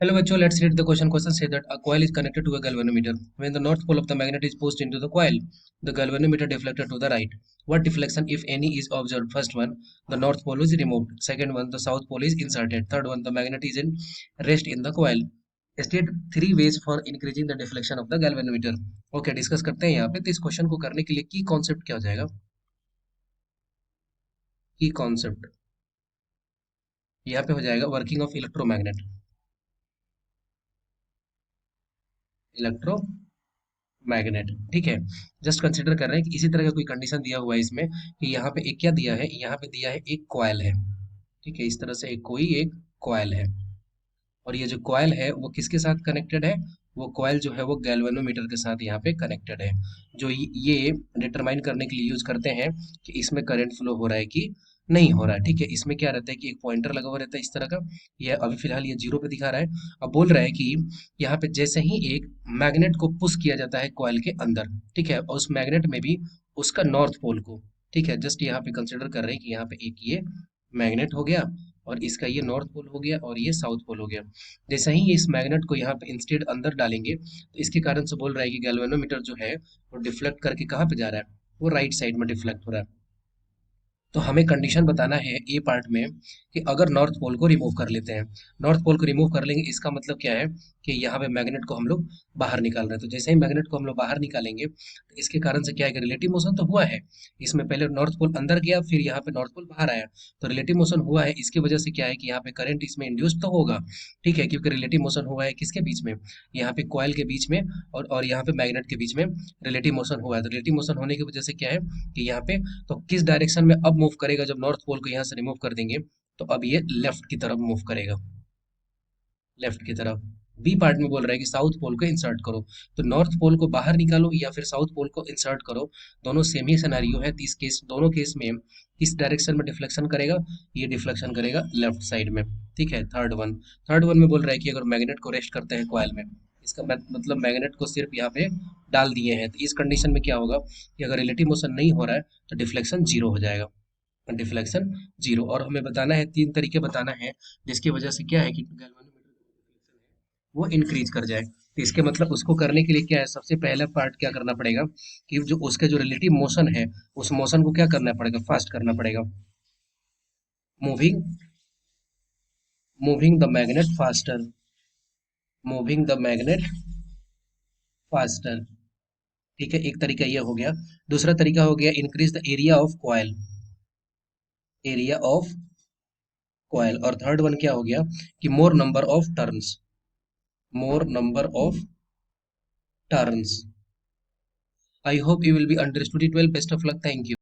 Hello, bachcho. Let's read the question. Question say that a coil is connected to a galvanometer. When the north pole of the magnet is pushed into the coil, the galvanometer deflected to the right. What deflection, if any, is observed? First one, the north pole is removed. Second one, the south pole is inserted. Third one, the magnet is in rest in the coil. State three ways for increasing the deflection of the galvanometer. Okay, discuss करते हैं यहाँ पे। तो इस question को करने के लिए की कॉन्सेप्ट क्या हो जाएगा? की कॉन्सेप्ट यहाँ पे हो जाएगा working of electromagnet. Electro magnet, ठीक है। जस्ट कंसिडर कर रहे हैं कि इसी तरह का कोई कंडीशन दिया हुआ है इसमें कि यहाँ पे एक क्या दिया है, यहाँ पे दिया है एक कॉइल है, ठीक है। इस तरह से एक कॉइल है और ये जो कॉइल है वो किसके साथ कनेक्टेड है? वो कॉइल जो है वो गैल्वेनोमीटर के साथ यहाँ पे कनेक्टेड है, जो ये डिटरमाइन करने के लिए यूज करते हैं कि इसमें करंट फ्लो हो रहा है कि नहीं हो रहा है, ठीक है। इसमें क्या रहता है कि एक पॉइंटर लगा हुआ रहता है इस तरह का। ये अभी फिलहाल ये जीरो पे दिखा रहा है। अब बोल रहा है कि यहाँ पे जैसे ही एक मैग्नेट को पुश किया जाता है कॉइल के अंदर, ठीक है, और उस मैग्नेट में भी उसका नॉर्थ पोल को, ठीक है, जस्ट यहाँ पे कंसिडर कर रहे हैं कि यहाँ पे एक ये मैग्नेट हो गया और इसका ये नॉर्थ पोल हो गया और ये साउथ पोल हो गया। जैसे ही इस मैग्नेट को यहाँ पे इंस्टेड अंदर डालेंगे तो इसके कारण से बोल रहा है कि गैल्वेनोमीटर जो है वो डिफ्लेक्ट करके कहाँ पे जा रहा है? वो राइट साइड में डिफ्लेक्ट हो रहा है। तो हमें कंडीशन बताना है ए पार्ट में कि अगर नॉर्थ पोल को रिमूव कर लेते हैं, नॉर्थ पोल को रिमूव कर लेंगे, इसका मतलब क्या है कि यहाँ पे मैग्नेट को हम लोग बाहर निकाल रहे हैं। तो जैसे ही मैग्नेट को हम लोग बाहर निकालेंगे तो इसके कारण से क्या है कि रिलेटिव मोशन तो हुआ है। इसमें पहले नॉर्थ पोल अंदर गया, फिर यहाँ पे नॉर्थ पोल बाहर आया, तो रिलेटिव मोशन हुआ है। इसकी वजह से क्या है कि यहाँ पे करंट इसमें इंड्यूस तो होगा, ठीक है, क्योंकि रिलेटिव मोशन हुआ है किसके बीच में? यहाँ पे कॉइल के बीच में और यहाँ पे मैग्नेट के बीच में रिलेटिव मोशन हुआ है। तो रिलेटिव मोशन होने की वजह से क्या है कि यहाँ पे तो किस डायरेक्शन में अब मूव करेगा? जब नॉर्थ पोल को यहाँ से रिमूव कर देंगे तो अब ये लेफ्ट की तरफ मूव करेगा, लेफ्ट की तरफ। बी पार्ट में बोल रहा है कि साउथ पोल को इंसर्ट करो। तो नॉर्थ पोल को बाहर निकालो या फिर साउथ पोल को इंसर्ट करो, दोनों सेम ही सिनेरियो है। इस केस दोनों केस में किस डायरेक्शन में डिफ्लेक्शन करेगा? ये डिफ्लेक्शन करेगा लेफ्ट साइड में, ठीक है। थर्ड वन में बोल रहा है कि अगर मैग्नेट को रेस्ट करते हैं कॉइल में, इसका मतलब मैग्नेट को सिर्फ यहाँ पे डाल दिए हैं, तो इस कंडीशन में क्या होगा कि अगर रिलेटिव मोशन नहीं हो रहा है तो डिफ्लेक्शन जीरो हो जाएगा, डिफ्लेक्शन जीरो। और हमें बताना है, तीन तरीके बताना है जिसकी वजह से क्या है कि वो इंक्रीज कर जाए। तो इसके मतलब उसको करने के लिए क्या है, सबसे पहला पार्ट क्या करना पड़ेगा कि जो उसके जो रिलेटिव मोशन है उस मोशन को क्या करना पड़ेगा? फास्ट करना पड़ेगा। Moving moving the magnet faster, moving the magnet faster, ठीक है। एक तरीका ये हो गया। दूसरा तरीका हो गया increase the area of coil, area of coil. और थर्ड वन क्या हो गया कि मोर number of turns, more number of turns. I hope you will be understood it well. Best of luck. Thank you.